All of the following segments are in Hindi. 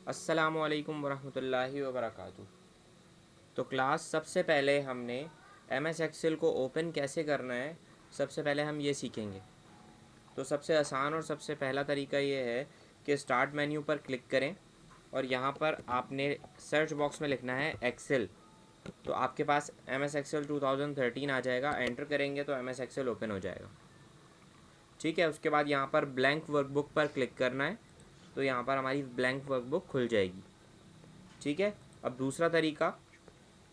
अस्सलामुअलैकुम वरहमतुल्लाहि वबरकातुहू। तो क्लास सबसे पहले हमने एम एस एक्सेल को ओपन कैसे करना है, सबसे पहले हम ये सीखेंगे। तो सबसे आसान और सबसे पहला तरीका ये है कि स्टार्ट मेन्यू पर क्लिक करें और यहाँ पर आपने सर्च बॉक्स में लिखना है एक्सेल। तो आपके पास एम एस एक्सेल 2013 आ जाएगा, एंटर करेंगे तो एम एस एक्सेल ओपन हो जाएगा। ठीक है, उसके बाद यहाँ पर ब्लैंक वर्कबुक पर क्लिक करना है, तो यहाँ पर हमारी ब्लैंक वर्कबुक खुल जाएगी। ठीक है, अब दूसरा तरीका,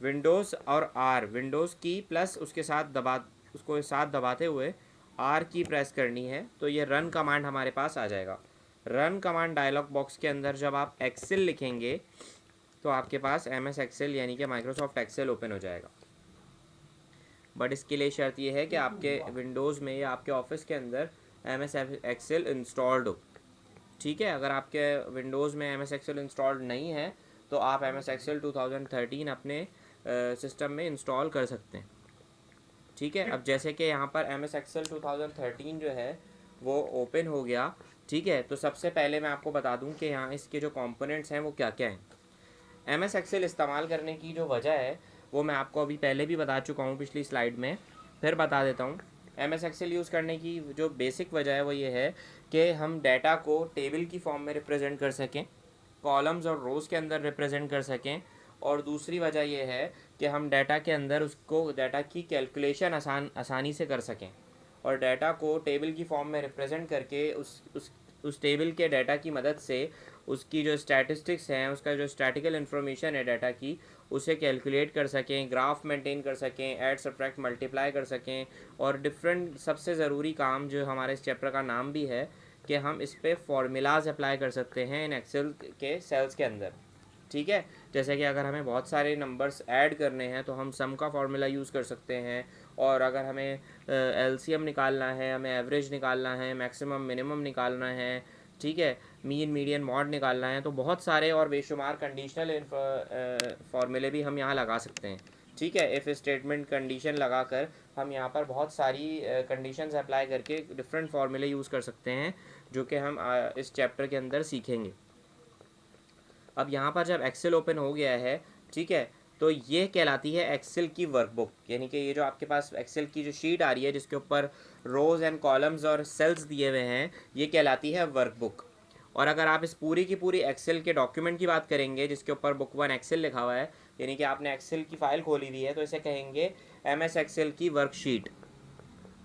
विंडोज़ और आर, विंडोज़ की प्लस उसको साथ दबाते हुए आर की प्रेस करनी है, तो ये रन कमांड हमारे पास आ जाएगा। रन कमांड डायलॉग बॉक्स के अंदर जब आप एक्सेल लिखेंगे तो आपके पास एम एस एक्सेल यानी कि माइक्रोसॉफ्ट एक्सेल ओपन हो जाएगा। बट इसके लिए शर्त ये है कि आपके विंडोज़ में या आपके ऑफिस के अंदर एम एस एक्सेल इंस्टॉल्ड हो। ठीक है, अगर आपके विंडोज़ में एम एस एक्सेल इंस्टॉल्ड नहीं है तो आप एम एस एक्सेल 2013 अपने सिस्टम में इंस्टॉल कर सकते हैं। ठीक है, अब जैसे कि यहाँ पर एम एस एक्सेल 2013 जो है वो ओपन हो गया। ठीक है, तो सबसे पहले मैं आपको बता दूँ कि यहाँ इसके जो कंपोनेंट्स हैं वो क्या क्या हैं। एम एस एक्सेल इस्तेमाल करने की जो वजह है वो मैं आपको अभी पहले भी बता चुका हूँ पिछली स्लाइड में, फिर बता देता हूँ। एम एस एक्सेल यूज़ करने की जो बेसिक वजह है वो ये है कि हम डाटा को टेबल की फॉर्म में रिप्रेजेंट कर सकें, कॉलम्स और रोज़ के अंदर रिप्रेजेंट कर सकें, और दूसरी वजह यह है कि हम डाटा के अंदर उसको डाटा की कैलकुलेशन आसानी से कर सकें, और डाटा को टेबल की फॉर्म में रिप्रेजेंट करके उस टेबल के डाटा की मदद से उसकी जो स्टैटिस्टिक्स हैं, उसका जो स्टैटिकल इन्फॉर्मेशन है डाटा की, उसे कैलकुलेट कर सकें, ग्राफ मेंटेन कर सकें, ऐड सब्ट्रैक्ट मल्टीप्लाई कर सकें, और डिफरेंट सबसे ज़रूरी काम जो हमारे इस चैप्टर का नाम भी है कि हम इस पर फॉर्मूलाज अप्लाई कर सकते हैं इन एक्सेल के सेल्स के अंदर। ठीक है, जैसे कि अगर हमें बहुत सारे नंबर्स ऐड करने हैं तो हम सम का फार्मूला यूज़ कर सकते हैं, और अगर हमें एलसीएम निकालना है, हमें एवरेज निकालना है, मैक्सिमम मिनिमम निकालना है, ठीक है, मीन मीडियन मॉड निकालना है, तो बहुत सारे और बेशुमार कंडीशनल फार्मूले भी हम यहाँ लगा सकते हैं। ठीक है, इफ़ स्टेटमेंट कंडीशन लगाकर हम यहाँ पर बहुत सारी कंडीशंस अप्लाई करके डिफरेंट फार्मूले यूज़ कर सकते हैं, जो कि हम इस चैप्टर के अंदर सीखेंगे। अब यहाँ पर जब एक्सेल ओपन हो गया है, ठीक है, तो ये कहलाती है एक्सेल की वर्कबुक, यानी कि ये जो आपके पास एक्सेल की जो शीट आ रही है जिसके ऊपर रोज़ एंड कॉलम्स और सेल्स दिए हुए हैं, ये कहलाती है वर्कबुक। और अगर आप इस पूरी की पूरी एक्सेल के डॉक्यूमेंट की बात करेंगे जिसके ऊपर बुक 1 एक्सेल लिखा हुआ है, यानी कि आपने एक्सेल की फ़ाइल खोली हुई है, तो इसे कहेंगे एम एस एक्सेल की वर्कशीट।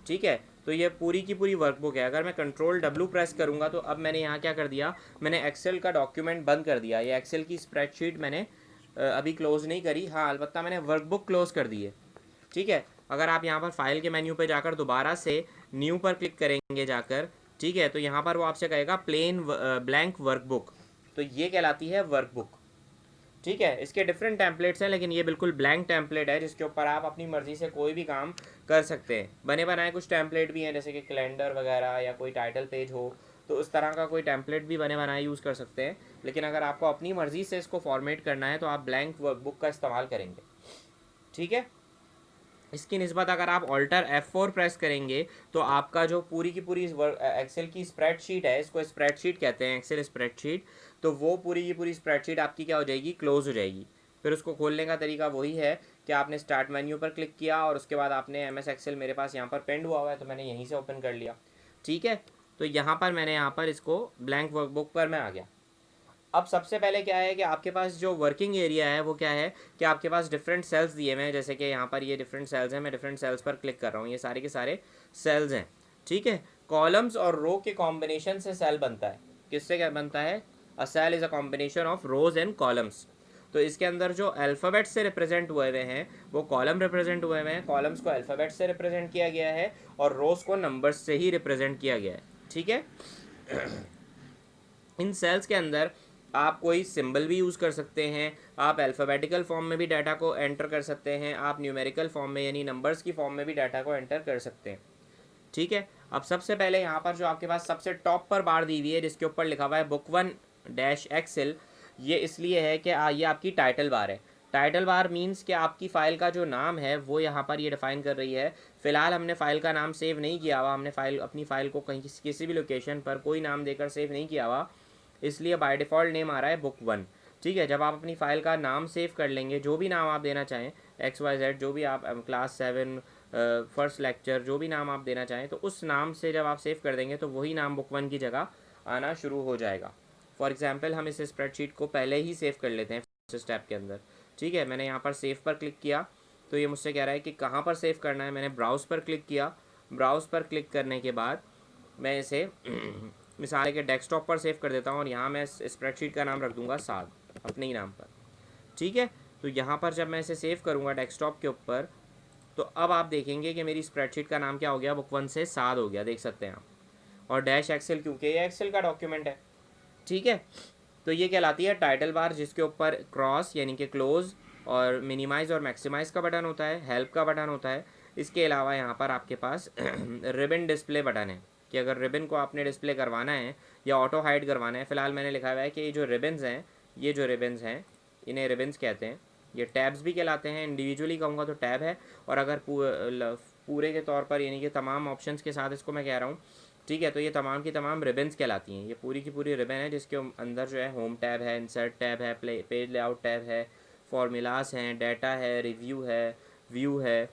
ठीक है, तो ये पूरी की पूरी वर्कबुक है। अगर मैं कंट्रोल डब्ल्यू प्रेस करूँगा तो अब मैंने यहाँ क्या कर दिया, मैंने एक्सेल का डॉक्यूमेंट बंद कर दिया। ये एक्सेल की स्प्रेडशीट मैंने अभी क्लोज़ नहीं करी, हाँ अलबत्ता मैंने वर्कबुक क्लोज़ कर दी है। ठीक है, अगर आप यहाँ पर फाइल के मेन्यू पे जाकर दोबारा से न्यू पर क्लिक करेंगे जाकर, ठीक है, तो यहाँ पर वो आपसे कहेगा प्लेन ब्लैंक वर्कबुक, तो ये कहलाती है वर्कबुक। ठीक है, इसके डिफरेंट टेम्पलेट्स हैं, लेकिन ये बिल्कुल ब्लैंक टेम्पलेट है जिसके ऊपर आप अपनी मर्ज़ी से कोई भी काम कर सकते हैं। बने बनाए कुछ टेम्पलेट भी हैं, जैसे कि कैलेंडर वगैरह या कोई टाइटल पेज हो, तो उस तरह का कोई टेम्पलेट भी बने बनाए यूज़ कर सकते हैं। लेकिन अगर आपको अपनी मर्ज़ी से इसको फॉर्मेट करना है तो आप ब्लैंक वर्कबुक का इस्तेमाल करेंगे। ठीक है, इसकी निस्बत अगर आप ऑल्टर F4 प्रेस करेंगे तो आपका जो पूरी की पूरी एक्सेल की स्प्रेडशीट है, इसको स्प्रेडशीट कहते हैं, एक्सेल स्प्रेडशीट, तो वो पूरी की पूरी स्प्रेडशीट आपकी क्या हो जाएगी, क्लोज हो जाएगी। फिर उसको खोलने का तरीका वही है कि आपने स्टार्ट मेन्यू पर क्लिक किया और उसके बाद आपने एम एस एक्सेल, मेरे पास यहाँ पर पेंड हुआ है तो मैंने यहीं से ओपन कर लिया। ठीक है, तो यहाँ पर मैंने यहाँ पर इसको ब्लैंक वर्कबुक पर मैं आ गया। अब सबसे पहले क्या है कि आपके पास जो वर्किंग एरिया है वो क्या है कि आपके पास डिफरेंट सेल्स दिए हुए हैं, जैसे कि यहाँ पर ये डिफरेंट सेल्स हैं, मैं डिफरेंट सेल्स पर क्लिक कर रहा हूँ, ये सारे के सारे सेल्स हैं। ठीक है, कॉलम्स और रो के कॉम्बिनेशन से सेल बनता है। किससे क्या बनता है, a cell is a combination of rows and columns. तो इसके अंदर जो अल्फ़ाबेट से रिप्रेजेंट हुए हुए हैं वो कॉलम रिप्रेजेंट हुए हुए हैं, कॉलम्स को अल्फ़ाबेट से रिप्रेजेंट किया गया है, और रोज़ को नंबर्स से ही रिप्रेजेंट किया गया है। ठीक है, इन सेल्स के अंदर आप कोई सिंबल भी यूज़ कर सकते हैं, आप अल्फ़ाबेटिकल फॉर्म में भी डाटा को एंटर कर सकते हैं, आप न्यूमेरिकल फॉर्म में यानी नंबर्स की फॉर्म में भी डाटा को एंटर कर सकते हैं। ठीक है, अब सबसे पहले यहाँ पर जो आपके पास सबसे टॉप पर बार दी हुई है जिसके ऊपर लिखा हुआ है बुक 1 डैश एक्सेल, ये इसलिए है कि ये आपकी टाइटल बार है। टाइटल बार मींस कि आपकी फ़ाइल का जो नाम है वो यहाँ पर ये डिफ़ाइन कर रही है। फ़िलहाल हमने फ़ाइल का नाम सेव नहीं किया हुआ, हमने अपनी फ़ाइल को कहीं किसी भी लोकेशन पर कोई नाम देकर सेव नहीं किया हुआ, इसलिए बाय डिफ़ॉल्ट नेम आ रहा है बुक 1। ठीक है, जब आप अपनी फ़ाइल का नाम सेव कर लेंगे, जो भी नाम आप देना चाहें, XYZ, जो भी आप क्लास 7 फर्स्ट लेक्चर, जो भी नाम आप देना चाहें, तो उस नाम से जब आप सेव कर देंगे तो वही नाम बुक 1 की जगह आना शुरू हो जाएगा। फॉर एग्जाम्पल हम इस स्प्रेडशीट को पहले ही सेव कर लेते हैं फर्स्ट स्टेप के अंदर। ठीक है, मैंने यहाँ पर सेव पर क्लिक किया तो ये मुझसे कह रहा है कि कहाँ पर सेव करना है। मैंने ब्राउज़ पर क्लिक किया। ब्राउज़ पर क्लिक करने के बाद मैं इसे मिसाल के डेस्कटॉप पर सेव कर देता हूँ और यहाँ मैं स्प्रेडशीट का नाम रख दूँगा साद, अपने ही नाम पर। ठीक है, तो यहाँ पर जब मैं इसे सेव करूँगा डेस्कटॉप के ऊपर, तो अब आप देखेंगे कि मेरी स्प्रेडशीट का नाम क्या हो गया, बुक 1 से साद हो गया, देख सकते हैं आप। और डैश एक्सेल, क्योंकि ये एक्सेल का डॉक्यूमेंट है। ठीक है, तो ये कहलाती है टाइटल बार, जिसके ऊपर क्रॉस यानी कि क्लोज और मिनिमाइज़ और मैक्सिमाइज़ का बटन होता है, हेल्प का बटन होता है। इसके अलावा यहाँ पर आपके पास रिबन डिस्प्ले बटन है कि अगर रिबन को आपने डिस्प्ले करवाना है या ऑटो हाइड करवाना है। फ़िलहाल मैंने लिखा हुआ है कि ये जो रिबन्स हैं, ये जो रिबन्स हैं इन्हें रिबन्स कहते हैं। ये टैब्स भी कहलाते हैं, इंडिविजुअली कहूँगा तो टैब है, और अगर पूरे के तौर पर यानी कि तमाम ऑप्शंस के साथ इसको मैं कह रहा हूँ, ठीक है, तो ये तमाम की तमाम रिबन्स कहलाती हैं। ये पूरी की पूरी रिबन है जिसके अंदर जो है होम टैब है, इंसर्ट टैब है, पेज लेआउट टैब है, फॉर्मूलाज हैं, डाटा है, रिव्यू है, व्यू है,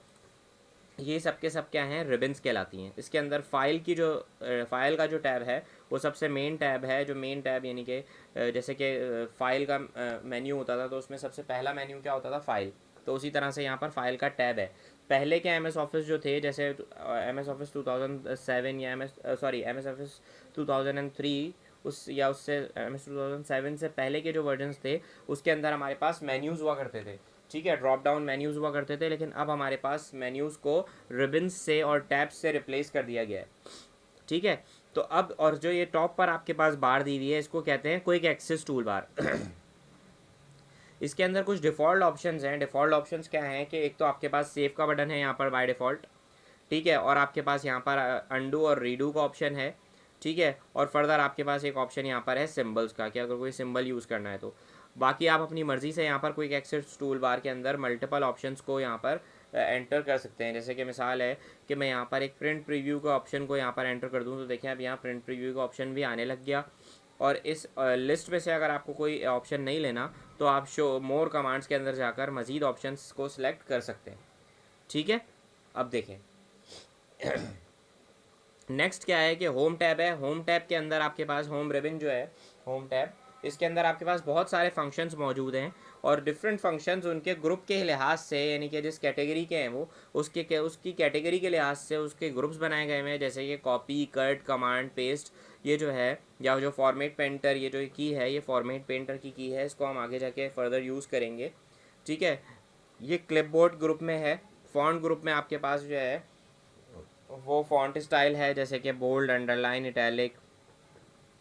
ये सब के सब क्या हैं, रिबन्स कहलाती हैं। इसके अंदर फ़ाइल की जो फ़ाइल का जो टैब है वो सबसे मेन टैब है। जो मेन टैब यानी कि जैसे कि फ़ाइल का मेन्यू होता था तो उसमें सबसे पहला मेन्यू क्या होता था, फ़ाइल। तो उसी तरह से यहाँ पर फ़ाइल का टैब है। पहले के एम एस ऑफिस जो थे, जैसे एम एस ऑफिस 2007 या एम एस ऑफिस 2003, उस या उससे एम एस 2007 से पहले के जो वर्जन्स थे उसके अंदर हमारे पास मेन्यूज़ हुआ करते थे। ठीक है, ड्रॉप डाउन मेन्यूज़ हुआ करते थे, लेकिन अब हमारे पास मेन्यूज़ को रिबन्स से और टैब्स से रिप्लेस कर दिया गया है। ठीक है, तो अब और जो ये टॉप पर आपके पास बार दी हुई है इसको कहते हैं क्विक एक्सेस टूल बार। इसके अंदर कुछ डिफ़ॉल्ट ऑप्शंस हैं। डिफ़ॉल्ट ऑप्शंस क्या हैं कि एक तो आपके पास सेव का बटन है यहाँ पर बाय डिफ़ॉल्ट। ठीक है, और आपके पास यहाँ पर अंडू और रीडू का ऑप्शन है। ठीक है, और फर्दर आपके पास एक ऑप्शन यहाँ पर है सिंबल्स का, कि अगर कोई सिंबल यूज़ करना है तो। बाकी आप अपनी मर्ज़ी से यहाँ पर क्विक एक्सेस टूल बार के अंदर मल्टीपल ऑप्शंस को यहाँ पर एंटर कर सकते हैं। जैसे कि मिसाल है कि मैं यहाँ पर एक प्रिंट प्रीव्यू का ऑप्शन को यहाँ पर एंटर कर दूँ तो देखें अब यहाँ प्रिंट प्रीव्यू का ऑप्शन भी आने लग गया। और इस लिस्ट में से अगर आपको कोई ऑप्शन नहीं लेना तो आप शो मोर कमांड्स के अंदर जाकर मज़ीद ऑप्शंस को सिलेक्ट कर सकते हैं। ठीक है, अब देखें नेक्स्ट क्या है कि होम टैब है। होम टैब के अंदर आपके पास होम रिबन जो है, होम टैब, इसके अंदर आपके पास बहुत सारे फंक्शंस मौजूद हैं और डिफरेंट फंक्शंस उनके ग्रुप के लिहाज से, यानी कि जिस कैटेगरी के हैं वो उसकी कैटेगरी के लिहाज से उसके ग्रुप्स बनाए गए हैं। जैसे कि कॉपी, कट, कमांड, पेस्ट, ये जो है, या जो फॉर्मेट पेंटर, ये जो की है, ये फॉर्मेट पेंटर की है, इसको हम आगे जाके फर्दर यूज़ करेंगे। ठीक है, ये क्लिपबोर्ड ग्रुप में है। फॉन्ट ग्रुप में आपके पास जो है वो फॉन्ट स्टाइल है, जैसे कि बोल्ड, अंडरलाइन, इटैलिक।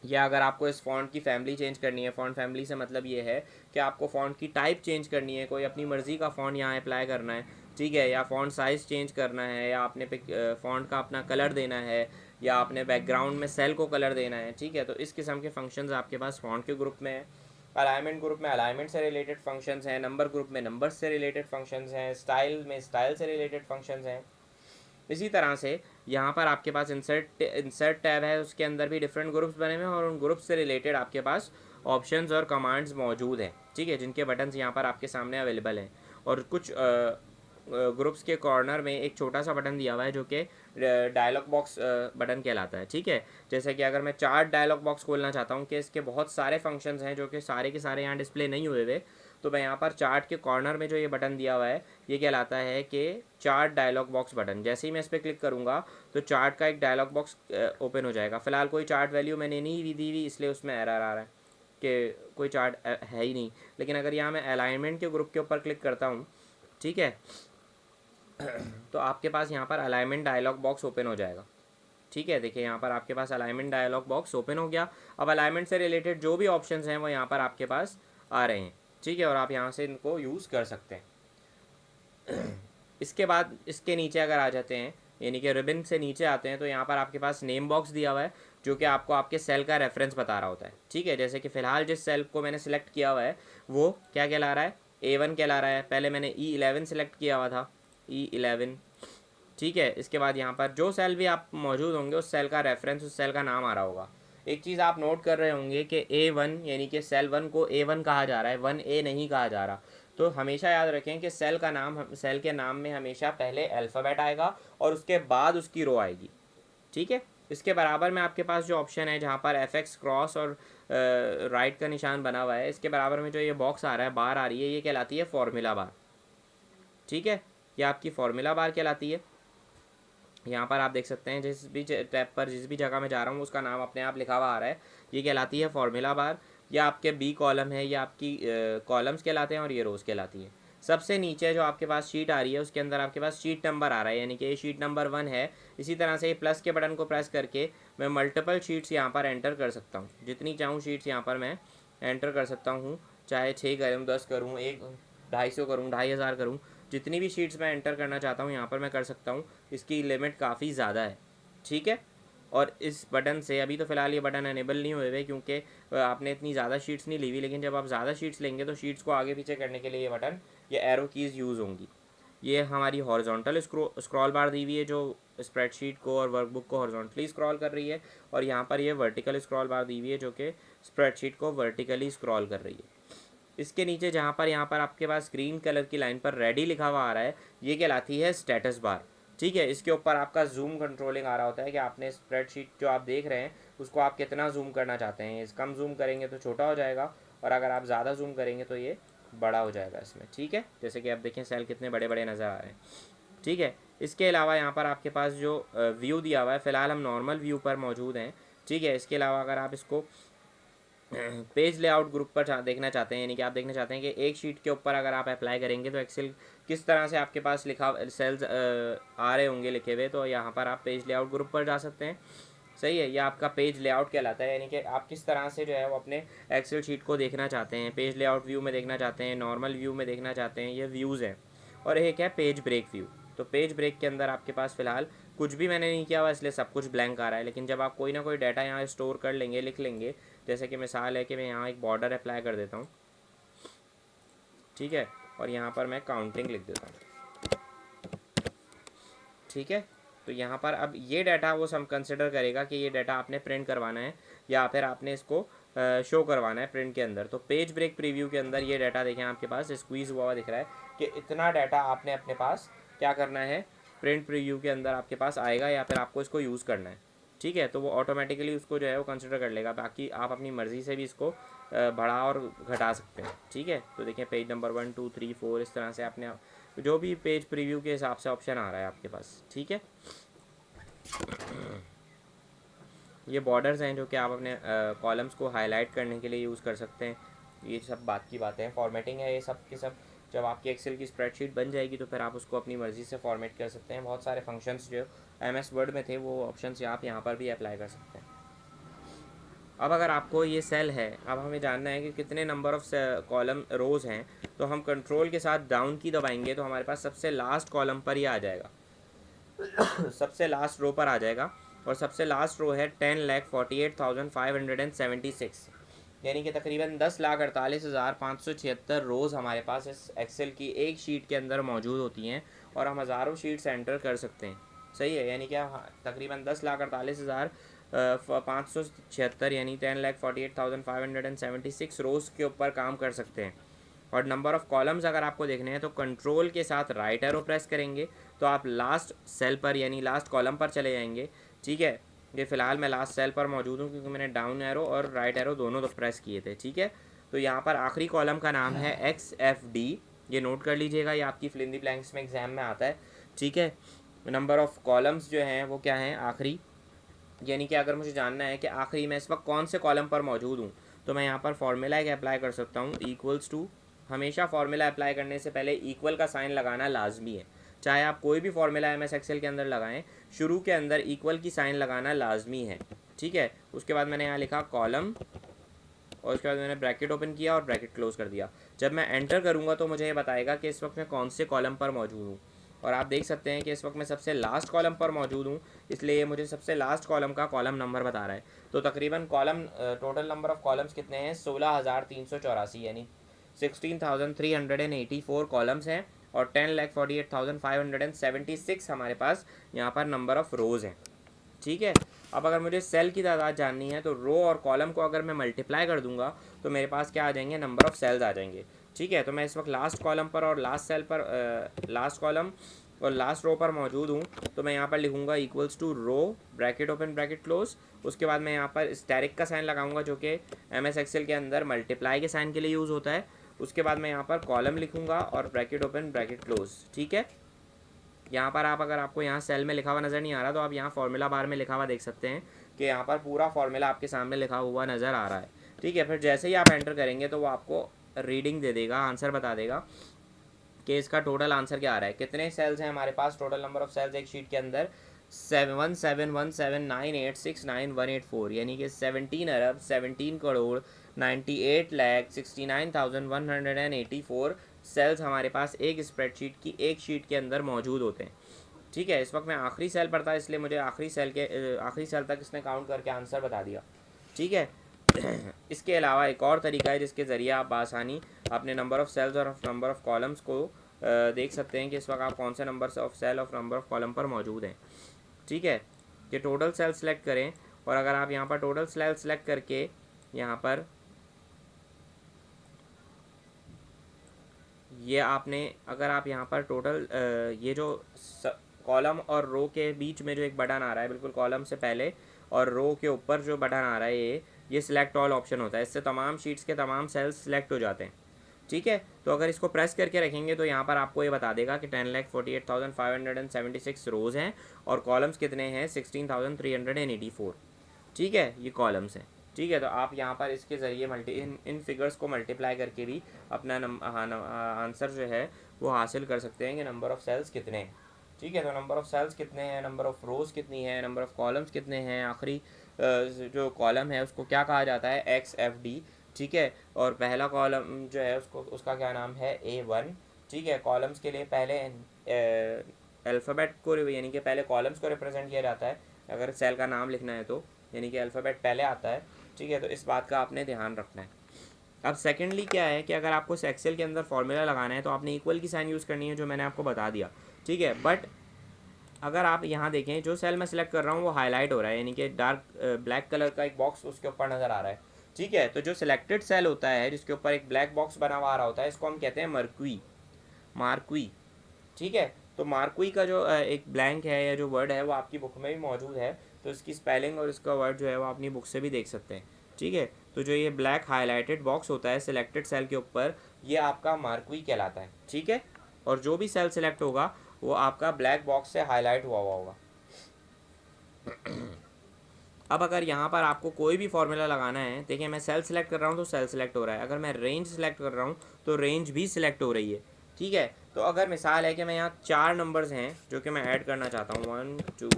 या अगर आपको इस फॉन्ट की फैमिली चेंज करनी है, फॉन्ट फैमिली से मतलब ये है कि आपको फ़ॉन्ट की टाइप चेंज करनी है, कोई अपनी मर्ज़ी का फ़ॉन्ट यहाँ अप्लाई करना है। ठीक है, या फ़ॉन्ट साइज़ चेंज करना है, या आपने फ़ॉन्ट का अपना कलर देना है, या आपने बैकग्राउंड में सेल को कलर देना है। ठीक है, तो इस किस्म के फंक्शंस आपके पास फ़ॉन्ट के ग्रुप में है। अलाइनमेंट ग्रुप में अलाइनमेंट से रिलेटेड फंक्शंस हैं। नंबर ग्रुप में नंबर्स से रिलेटेड फंक्शंस हैं। स्टाइल में स्टाइल से रिलेटेड फंक्शंस हैं। इसी तरह से यहाँ पर आपके पास इंसर्ट टैब है, उसके अंदर भी डिफरेंट ग्रुप्स बने हुए हैं और उन ग्रुप्स से रिलेटेड आपके पास ऑप्शंस और कमांड्स मौजूद हैं। ठीक है, जिनके बटन्स यहाँ पर आपके सामने अवेलेबल हैं। और कुछ ग्रुप्स के कॉर्नर में एक छोटा सा बटन दिया हुआ है जो कि डायलॉग बॉक्स बटन कहलाता है। ठीक है, जैसे कि अगर मैं चार्ट डायलॉग बॉक्स खोलना चाहता हूँ कि इसके बहुत सारे फंक्शंस हैं जो कि सारे के सारे यहाँ डिस्प्ले नहीं हुए हुए, तो मैं यहाँ पर चार्ट के कॉर्नर में जो ये बटन दिया हुआ है ये कहलाता है कि चार्ट डायलॉग बॉक्स बटन। जैसे ही मैं इस पर क्लिक करूँगा तो चार्ट का एक डायलॉग बॉक्स ओपन हो जाएगा। फ़िलहाल कोई चार्ट वैल्यू मैंने नहीं दी हुई, इसलिए उसमें एरर आ रहा है कि कोई चार्ट है ही नहीं। लेकिन अगर यहाँ मैं अलाइनमेंट के ग्रुप के ऊपर क्लिक करता हूँ, ठीक है, तो आपके पास यहाँ पर अलाइनमेंट डायलॉग बॉक्स ओपन हो जाएगा। ठीक है, देखिए यहाँ पर आपके पास अलाइनमेंट डायलॉग बॉक्स ओपन हो गया। अब अलाइनमेंट से रिलेटेड जो भी ऑप्शंस हैं वो यहाँ पर आपके पास आ रहे हैं। ठीक है, और आप यहाँ से इनको यूज़ कर सकते हैं। इसके बाद इसके नीचे अगर आ जाते हैं, यानी कि रिबन से नीचे आते हैं, तो यहाँ पर आपके पास नेम बॉक्स दिया हुआ है जो कि आपको आपके सेल का रेफरेंस बता रहा होता है। ठीक है, जैसे कि फ़िलहाल जिस सेल को मैंने सेलेक्ट किया हुआ है वो क्या कहला रहा है, A1 कहला रहा है। पहले मैंने E11 सेलेक्ट किया हुआ था, E11। ठीक है, इसके बाद यहाँ पर जो सेल भी आप मौजूद होंगे उस सेल का रेफरेंस, उस सेल का नाम आ रहा होगा। एक चीज़ आप नोट कर रहे होंगे कि A1 यानी कि सेल 1 को A1 कहा जा रहा है, 1A नहीं कहा जा रहा। तो हमेशा याद रखें कि सेल के नाम में हमेशा पहले अल्फ़ाबेट आएगा और उसके बाद उसकी रो आएगी, ठीक है। इसके बराबर में आपके पास जो ऑप्शन है जहाँ पर FX क्रॉस और राइट का निशान बना हुआ है, इसके बराबर में जो ये बॉक्स आ रहा है, बार आ रही है, ये कहलाती है फॉर्मूला बार, ठीक है। ये आपकी फॉर्मूला बार कहलाती है। यहाँ पर आप देख सकते हैं जिस भी टैब पर जिस भी जगह में जा रहा हूँ उसका नाम अपने आप लिखा हुआ आ रहा है, ये कहलाती है फॉर्मूला बार। ये आपके बी कॉलम है, ये आपकी कॉलम्स कहलाते हैं और ये रोज़ कहलाती है। सबसे नीचे जो आपके पास शीट आ रही है उसके अंदर आपके पास शीट नंबर आ रहा है, यानी कि ये शीट नंबर 1 है। इसी तरह से प्लस के बटन को प्रेस करके मैं मल्टीपल शीट्स यहाँ पर एंटर कर सकता हूँ, जितनी चाहूँ शीट्स यहाँ पर मैं एंटर कर सकता हूँ, चाहे 6 करूँ, 10 करूँ, 250 करूँ, 2500 करूँ, जितनी भी शीट्स मैं एंटर करना चाहता हूँ यहाँ पर मैं कर सकता हूँ। इसकी लिमिट काफ़ी ज़्यादा है, ठीक है। और इस बटन से अभी तो फ़िलहाल ये बटन एनेबल नहीं हुए हुए क्योंकि आपने इतनी ज़्यादा शीट्स नहीं ली हुई, लेकिन जब आप ज़्यादा शीट्स लेंगे तो शीट्स को आगे पीछे करने के लिए ये एरो कीज़ यूज़ होंगी। ये हमारी हॉरिजॉन्टल स्क्रॉल बार दी हुई है जो स्प्रेडशीट को और वर्कबुक को हॉरिजॉन्टली स्क्रॉल कर रही है, और यहाँ पर ये वर्टिकल स्क्रॉल बार दी हुई है जो कि स्प्रेडशीट को वर्टिकली स्क्रॉल कर रही है। इसके नीचे यहाँ पर आपके पास ग्रीन कलर की लाइन पर रेडी लिखा हुआ आ रहा है, ये कहलाती है स्टेटस बार, ठीक है। इसके ऊपर आपका जूम कंट्रोलिंग आ रहा होता है कि आपने स्प्रेडशीट जो आप देख रहे हैं उसको आप कितना जूम करना चाहते हैं। इस कम जूम करेंगे तो छोटा हो जाएगा, और अगर आप ज़्यादा जूम करेंगे तो ये बड़ा हो जाएगा इसमें, ठीक है। जैसे कि आप देखें सेल कितने बड़े बड़े नज़र आ रहे हैं, ठीक है। इसके अलावा यहाँ पर आपके पास जो व्यू दिया हुआ है, फ़िलहाल हम नॉर्मल व्यू पर मौजूद हैं, ठीक है। इसके अलावा अगर आप इसको पेज लेआउट ग्रुप पर देखना चाहते हैं, यानी कि आप देखना चाहते हैं कि एक शीट के ऊपर अगर आप अप्लाई करेंगे तो एक्सेल किस तरह से आपके पास लिखा सेल्स आ रहे होंगे लिखे हुए, तो यहाँ पर आप पेज लेआउट ग्रुप पर जा सकते हैं, सही है। ये आपका पेज लेआउट कहलाता है, यानी कि आप किस तरह से जो है वो अपने एक्सेल शीट को देखना चाहते हैं, पेज लेआउट व्यू में देखना चाहते हैं, नॉर्मल व्यू में देखना चाहते हैं, ये व्यूज़ हैं। और एक है पेज ब्रेक व्यू। तो पेज ब्रेक के अंदर आपके पास फ़िलहाल कुछ भी मैंने नहीं किया हुआ इसलिए सब कुछ ब्लैंक आ रहा है, लेकिन जब आप कोई ना कोई डाटा यहाँ स्टोर कर लेंगे, लिख लेंगे, जैसे कि मिसाल है कि मैं यहाँ एक बॉर्डर अप्लाई कर देता हूँ, ठीक है, और यहाँ पर मैं काउंटिंग लिख देता हूँ, ठीक है। तो यहाँ पर अब ये डाटा वो सब कंसिडर करेगा कि ये डाटा आपने प्रिंट करवाना है या फिर आपने इसको शो करवाना है प्रिंट के अंदर। तो पेज ब्रेक प्रीव्यू के अंदर ये डाटा देखें आपके पास स्क्वीज़ हुआ दिख रहा है कि इतना डाटा आपने अपने पास क्या करना है, प्रिंट प्रीव्यू के अंदर आपके पास आएगा या फिर आपको इसको यूज़ करना है, ठीक है। तो वो ऑटोमेटिकली उसको जो है वो कंसिडर कर लेगा, बाकी आप अपनी मर्ज़ी से भी इसको बढ़ा और घटा सकते हैं, ठीक है। तो देखें पेज नंबर 1 2 3 4 इस तरह से आपने जो भी पेज प्रीव्यू के हिसाब से ऑप्शन आ रहा है आपके पास, ठीक है। ये बॉर्डर्स हैं जो कि आप अपने कॉलम्स को हाईलाइट करने के लिए यूज़ कर सकते हैं। ये सब बात की बातें हैं, फॉर्मेटिंग है ये सब की सब। जब आपकी एक्सेल की स्प्रेडशीट बन जाएगी तो फिर आप उसको अपनी मर्ज़ी से फॉर्मेट कर सकते हैं। बहुत सारे फंक्शंस जो MS वर्ड में थे वो ऑप्शंस आप यहाँ पर भी अप्लाई कर सकते हैं। अब अगर आपको ये सेल है, अब हमें जानना है कि कितने नंबर ऑफ़ कॉलम रोज़ हैं, तो हम कंट्रोल के साथ डाउन की दबाएंगे तो हमारे पास सबसे लास्ट कॉलम पर ही आ जाएगा सबसे लास्ट रो पर आ जाएगा, और सबसे लास्ट रो है 10,48,576, यानी कि तकरीबन 10,48,576 रोज़ हमारे पास इस एक्सेल की एक शीट के अंदर मौजूद होती हैं, और हम हज़ारों शीट्स एंटर कर सकते हैं, सही है। यानी कि तकरीबन 10,48,576 यानी 10,48,576 रोज़ के ऊपर काम कर सकते हैं। और नंबर ऑफ़ कॉलम्स अगर आपको देखने हैं तो कंट्रोल के साथ राइट एरो प्रेस करेंगे तो आप लास्ट सेल पर यानी लास्ट कॉलम पर चले जाएंगे, ठीक है। ये फ़िलहाल मैं लास्ट सेल पर मौजूद हूँ क्योंकि मैंने डाउन एरो और राइट एरो दोनों तो प्रेस किए थे, ठीक है। तो यहाँ पर आखिरी कॉलम का नाम है XFD, ये नोट कर लीजिएगा, ये आपकी फिल इन द ब्लैंक्स में एग्ज़ाम में आता है, ठीक है। नंबर ऑफ़ कॉलम्स जो हैं वो क्या हैं, आखिरी, यानी कि अगर मुझे जानना है कि आखिरी मैं इस वक्त कौन से कॉलम पर मौजूद हूँ तो मैं यहाँ पर फॉर्मूला एक अप्लाई कर सकता हूँ, इक्वल्स टू। हमेशा फार्मूला अप्लाई करने से पहले इक्वल का साइन लगाना लाजमी है, चाहे आप कोई भी फार्मूला MS एक्सेल के अंदर लगाएं, शुरू के अंदर इक्वल की साइन लगाना लाजमी है, ठीक है। उसके बाद मैंने यहाँ लिखा कॉलम, और उसके बाद मैंने ब्रैकेट ओपन किया और ब्रैकेट क्लोज कर दिया। जब मैं एंटर करूँगा तो मुझे ये बताएगा कि इस वक्त मैं कौन से कॉलम पर मौजूद हूँ, और आप देख सकते हैं कि इस वक्त मैं सबसे लास्ट कॉलम पर मौजूद हूँ, इसलिए ये मुझे सबसे लास्ट कॉलम का कॉलम नंबर बता रहा है। तो तकरीबन column total number of columns कितने हैं, 16,384, यानी 16,384 कॉलम्स हैं, और 10,48,576 हमारे पास यहाँ पर नंबर ऑफ़ रोज़ हैं, ठीक है। अब अगर मुझे सेल की तादाद जाननी है तो रो और कॉलम को अगर मैं मल्टीप्लाई कर दूंगा तो मेरे पास क्या आ जाएंगे, नंबर ऑफ़ सेल्स आ जाएंगे। ठीक है, तो मैं इस वक्त लास्ट कॉलम पर और लास्ट सेल पर, लास्ट कॉलम और लास्ट रो पर मौजूद हूँ। तो मैं यहाँ पर लिखूँगा equals to row, bracket open bracket close. उसके बाद मैं यहाँ पर स्टैरिक का साइन लगाऊंगा जो कि MS एक्सेल के अंदर मल्टीप्लाई के साइन के लिए यूज़ होता है। उसके बाद मैं यहाँ पर कॉलम लिखूँगा और ब्रैकेट ओपन ब्रैकेट क्लोज। ठीक है, यहाँ पर आप, अगर आपको यहाँ सेल में लिखा हुआ नज़र नहीं आ रहा तो आप यहाँ फार्मूला बार में लिखा हुआ देख सकते हैं कि यहाँ पर पूरा फार्मूला आपके सामने लिखा हुआ नज़र आ रहा है। ठीक है, फिर जैसे ही आप एंटर करेंगे तो वो आपको रीडिंग दे देगा, आंसर बता देगा कि इसका टोटल आंसर क्या आ रहा है। कितने सेल्स हैं हमारे पास, टोटल नंबर ऑफ सेल्स एक शीट के अंदर 7171798698184, यानी कि 17,17,98,69,184 सेल्स हमारे पास एक स्प्रेडशीट की एक शीट के अंदर मौजूद होते हैं। ठीक है, इस वक्त मैं आखिरी सेल पर था इसलिए मुझे आखिरी सेल तक इसने काउंट करके आंसर बता दिया। ठीक है, इसके अलावा एक और तरीका है जिसके ज़रिए आप बासानी अपने नंबर ऑफ़ सेल्स और नंबर ऑफ़ कॉलम्स को देख सकते हैं कि इस वक्त आप कौन से नंबर ऑफ़ सेल और नंबर ऑफ़ कॉलम पर मौजूद हैं। ठीक है, कि टोटल सेल सेलेक्ट करें और अगर आप यहाँ पर टोटल सेल सेलेक्ट करके यहाँ पर ये आपने, अगर आप यहाँ पर टोटल ये जो कॉलम और रो के बीच में जो एक बटन आ रहा है बिल्कुल कॉलम से पहले और रो के ऊपर जो बटन आ रहा है ये सिलेक्ट ऑल ऑप्शन होता है। इससे तमाम शीट्स के तमाम सेल्स सिलेक्ट हो जाते हैं। ठीक है, तो अगर इसको प्रेस करके रखेंगे तो यहाँ पर आपको ये बता देगा कि 10,48,576 रोज़ हैं और कॉलम्स कितने हैं, 16,384। ठीक है, ये कॉलम्स हैं। ठीक है, तो आप यहाँ पर इसके ज़रिए इन फिगर्स को मल्टीप्लाई करके भी अपना आंसर जो है वो हासिल कर सकते हैं कि नंबर ऑफ़ सेल्स कितने हैं। ठीक है, तो नंबर ऑफ़ सेल्स कितने हैं, नंबर ऑफ़ रोज़ कितनी है, नंबर ऑफ़ कॉलम्स कितने हैं, आखिरी जो कॉलम है उसको क्या कहा जाता है, XFD। ठीक है, और पहला कॉलम जो है उसका क्या नाम है, A1। ठीक है, कॉलम्स के लिए पहले अल्फ़ाबेट को, यानी कि पहले कॉलम्स को रिप्रेजेंट किया जाता है अगर सेल का नाम लिखना है तो, यानी कि अल्फ़ाबेट पहले आता है। ठीक है, तो इस बात का आपने ध्यान रखना है। अब सेकेंडली क्या है कि अगर आपको एक्सेल के अंदर फार्मूला लगाना है तो आपने इक्वल की साइन यूज़ करनी है जो मैंने आपको बता दिया। ठीक है, बट अगर आप यहाँ देखें जो सेल मैं सिलेक्ट कर रहा हूँ वो हाईलाइट हो रहा है, यानी कि डार्क ब्लैक कलर का एक बॉक्स उसके ऊपर नज़र आ रहा है। ठीक है, तो जो सिलेक्टेड सेल होता है जिसके ऊपर एक ब्लैक बॉक्स बना हुआ आ रहा होता है इसको हम कहते हैं मार्क्वी। ठीक है, तो मार्क्वी का जो एक ब्लैंक है या जो वर्ड है वो आपकी बुक में भी मौजूद है, तो इसकी स्पेलिंग और इसका वर्ड जो है वो अपनी बुक से भी देख सकते हैं। ठीक है, तो जो ये ब्लैक हाईलाइटेड बॉक्स होता है सिलेक्टेड सेल के ऊपर ये आपका मार्क्वी कहलाता है। ठीक है, और जो भी सेल सिलेक्ट होगा वो आपका ब्लैक बॉक्स से हाईलाइट हुआ होगा। अब अगर यहाँ पर आपको कोई भी फॉर्मूला लगाना है, देखिए मैं सेल सिलेक्ट कर रहा हूँ तो सेल सिलेक्ट हो रहा है, अगर मैं रेंज सिलेक्ट कर रहा हूँ तो रेंज भी सिलेक्ट हो रही है। ठीक है, तो अगर मिसाल है कि मैं यहाँ 4 नंबर्स हैं जो कि मैं ऐड करना चाहता हूँ, 1 2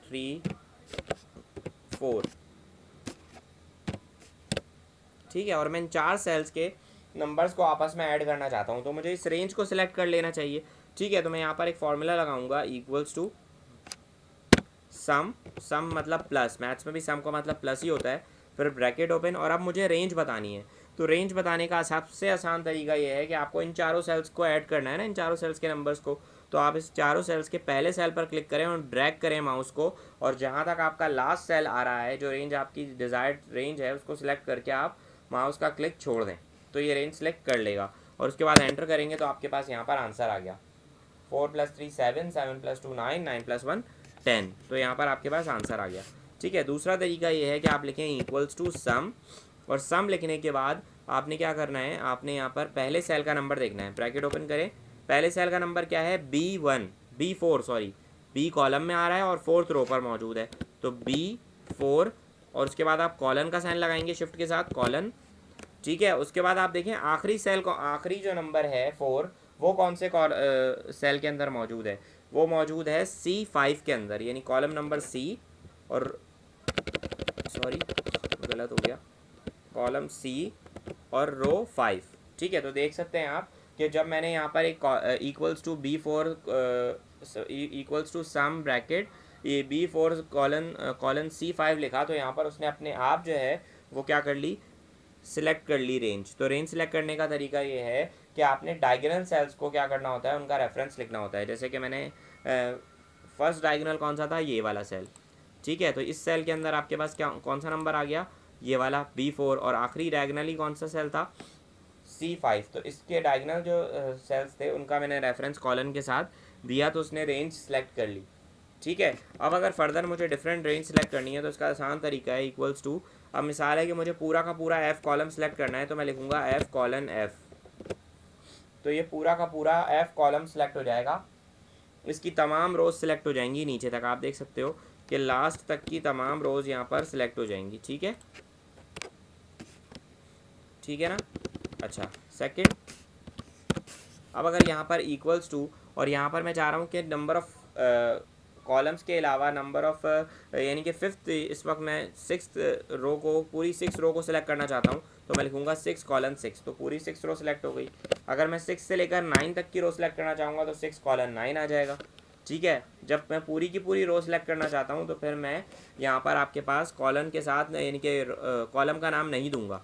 3 4। ठीक है, और मैं इन 4 सेल्स के नंबर्स को आपस में ऐड करना चाहता हूँ तो मुझे इस रेंज को सिलेक्ट कर लेना चाहिए। ठीक है, तो मैं यहाँ पर एक फार्मूला लगाऊंगा इक्वल्स टू सम मतलब प्लस, मैथ्स में भी सम का मतलब प्लस ही होता है, फिर ब्रैकेट ओपन, और अब मुझे रेंज बतानी है। तो रेंज बताने का सबसे आसान तरीका ये है कि आपको इन चारों सेल्स को ऐड करना है ना, इन चारों सेल्स के नंबर्स को। तो आप इस चारों सेल्स के पहले सेल पर क्लिक करें और ड्रैग करें माउस को, और जहाँ तक आपका लास्ट सेल आ रहा है जो रेंज आपकी डिज़ायर्ड रेंज है उसको सिलेक्ट करके आप माउस का क्लिक छोड़ दें तो ये रेंज सेलेक्ट कर लेगा, और उसके बाद एंटर करेंगे तो आपके पास यहाँ पर आंसर आ गया। 4 + 3 7, 7 + 2 9, 9 + 1 10। तो यहाँ पर आपके पास आंसर आ गया। ठीक है, दूसरा तरीका ये है कि आप लिखें इक्वल्स टू सम, और सम लिखने के बाद आपने क्या करना है, आपने यहाँ पर पहले सेल का नंबर देखना है, ब्रैकेट ओपन करें, पहले सेल का नंबर क्या है, B4 सॉरी, B कॉलम में आ रहा है और 4th रो पर मौजूद है, तो B4, और उसके बाद आप कॉलन का साइन लगाएंगे शिफ्ट के साथ, कॉलन। ठीक है, उसके बाद आप देखें आखिरी सेल को, आखिरी जो नंबर है 4 वो कौन से सेल के अंदर मौजूद है, वो मौजूद है C5 के अंदर, यानी कॉलम नंबर C, और सॉरी गलत हो गया, कॉलम C और रो 5। ठीक है, तो देख सकते हैं आप कि जब मैंने यहाँ पर एक equals to B4 equals to sum bracket ये B4 कॉलन C5 लिखा तो यहाँ पर उसने अपने आप जो है वो क्या कर ली, सिलेक्ट कर ली रेंज। तो रेंज सिलेक्ट करने का तरीका ये है कि आपने डायगोनल सेल्स को क्या करना होता है, उनका रेफरेंस लिखना होता है। जैसे कि मैंने फर्स्ट डायगोनल कौन सा था, ये वाला सेल, ठीक है। तो इस सेल के अंदर आपके पास क्या कौन सा नंबर आ गया, ये वाला B4, और आखिरी डायगोनली कौन सा सेल था, C5। तो इसके डायगोनल जो सेल्स थे उनका मैंने रेफरेंस कॉलन के साथ दिया, तो उसने रेंज सेलेक्ट कर ली, ठीक है। अब अगर फर्दर मुझे डिफरेंट रेंज सेलेक्ट करनी है तो इसका आसान तरीका है इक्वल्स टू, अब मिसाल है कि मुझे पूरा का पूरा F कॉलम सेलेक्ट करना है, तो मैं लिखूंगा F कॉलन F, तो ये पूरा का पूरा F कॉलम सेलेक्ट हो जाएगा, इसकी तमाम रोज सेलेक्ट हो जाएंगी नीचे तक, आप देख सकते हो कि लास्ट तक की तमाम रोज यहाँ पर सिलेक्ट हो जाएंगी, ठीक है, ठीक है ना। अच्छा, सेकंड, अब अगर यहाँ पर इक्वल्स टू, और यहाँ पर मैं चाह रहा हूँ कि नंबर ऑफ कॉलम्स के अलावा नंबर ऑफ यानी कि फिफ्थ, इस वक्त मैं सिक्स रो को, पूरी 6 रो को सिलेक्ट करना चाहता हूँ, तो मैं लिखूँगा 6 कॉलन 6, तो पूरी 6 रो सिलेक्ट हो गई। अगर मैं 6 से लेकर 9 तक की रो सिलेक्ट करना चाहूँगा तो 6 कॉलन 9 आ जाएगा, ठीक है। जब मैं पूरी की पूरी रो सिलेक्ट करना चाहता हूँ तो फिर मैं यहाँ पर आपके पास कॉलन के साथ यानी कि कॉलम का नाम नहीं दूंगा,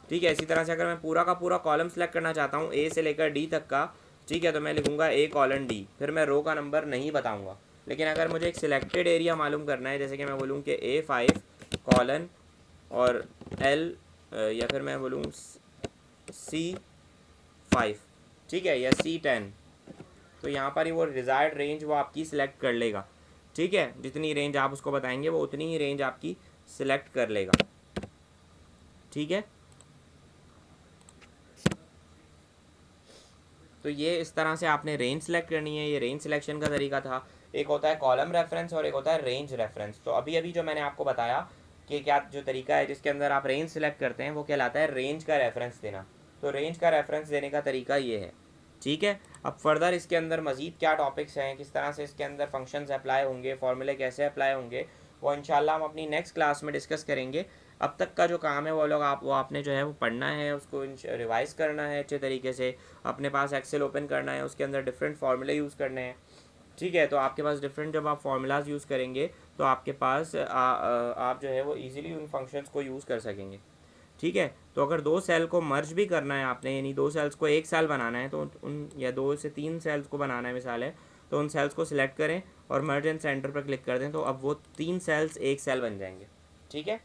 ठीक है। इसी तरह से अगर मैं पूरा का पूरा कॉलम सेलेक्ट करना चाहता हूँ A से लेकर D तक का, ठीक है, तो मैं लिखूँगा A कॉलन D, फिर मैं रो का नंबर नहीं बताऊँगा। लेकिन अगर मुझे एक सिलेक्टेड एरिया मालूम करना है, जैसे कि मैं बोलूँ कि A5 कॉलन और L, या फिर मैं बोलूँ C5, ठीक है, या C10, तो यहाँ पर ही वो डिज़ायर्ड रेंज वो आपकी सिलेक्ट कर लेगा, ठीक है। जितनी रेंज आप उसको बताएंगे वो उतनी ही रेंज आपकी सिलेक्ट कर लेगा, ठीक है। तो ये इस तरह से आपने रेंज सेलेक्ट करनी है, ये रेंज सिलेक्शन का तरीका था। एक होता है कॉलम रेफरेंस और एक होता है रेंज रेफरेंस। तो अभी अभी जो मैंने आपको बताया कि क्या जो तरीका है जिसके अंदर आप रेंज सेलेक्ट करते हैं वो कहलाता है रेंज का रेफरेंस देना। तो रेंज का रेफरेंस देने का तरीका ये है, ठीक है। अब फर्दर इसके अंदर मज़ीद क्या टॉपिक्स हैं, किस तरह से इसके अंदर फंक्शंस अप्लाई होंगे, फॉर्मूले कैसे अप्लाई होंगे, वो इंशाल्लाह हम अपनी नेक्स्ट क्लास में डिस्कस करेंगे। अब तक का जो काम है वो आपने जो है वो पढ़ना है, उसको रिवाइज़ करना है अच्छे तरीके से, अपने पास एक्सेल ओपन करना है, उसके अंदर डिफरेंट फार्मूले यूज़ करने हैं, ठीक है। तो आपके पास डिफरेंट जब आप फार्मूलाज यूज़ करेंगे तो आपके पास आप जो है वो इजीली उन फंक्शंस को यूज़ कर सकेंगे, ठीक है। तो अगर 2 सेल को मर्ज भी करना है आपने, यानी 2 सेल्स को एक सेल बनाना है, तो उन या 2 से 3 सेल्स को बनाना है मिसाल है, तो उन सेल्स को सिलेक्ट करें और मर्ज एंड सेंटर पर क्लिक कर दें, तो अब वो 3 सेल्स एक सेल बन जाएंगे, ठीक है।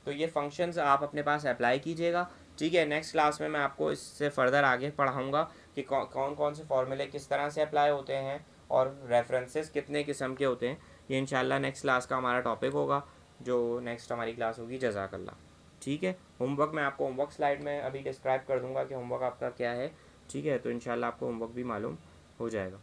तो ये फंक्शंस आप अपने पास अप्लाई कीजिएगा, ठीक है। नेक्स्ट क्लास में मैं आपको इससे फ़र्दर आगे पढ़ाऊँगा कि कौन कौन से फॉर्मूले किस तरह से अप्लाई होते हैं और रेफरेंसेस कितने किस्म के होते हैं। ये इंशाल्लाह नेक्स्ट क्लास का हमारा टॉपिक होगा, जो नेक्स्ट हमारी क्लास होगी। जज़ाकल्लाह, ठीक है। होमवर्क मैं आपको होमवर्क स्लाइड में अभी डिस्क्राइब कर दूँगा कि होमवर्क आपका क्या है, ठीक है। तो इंशाल्लाह आपको होमवर्क भी मालूम हो जाएगा।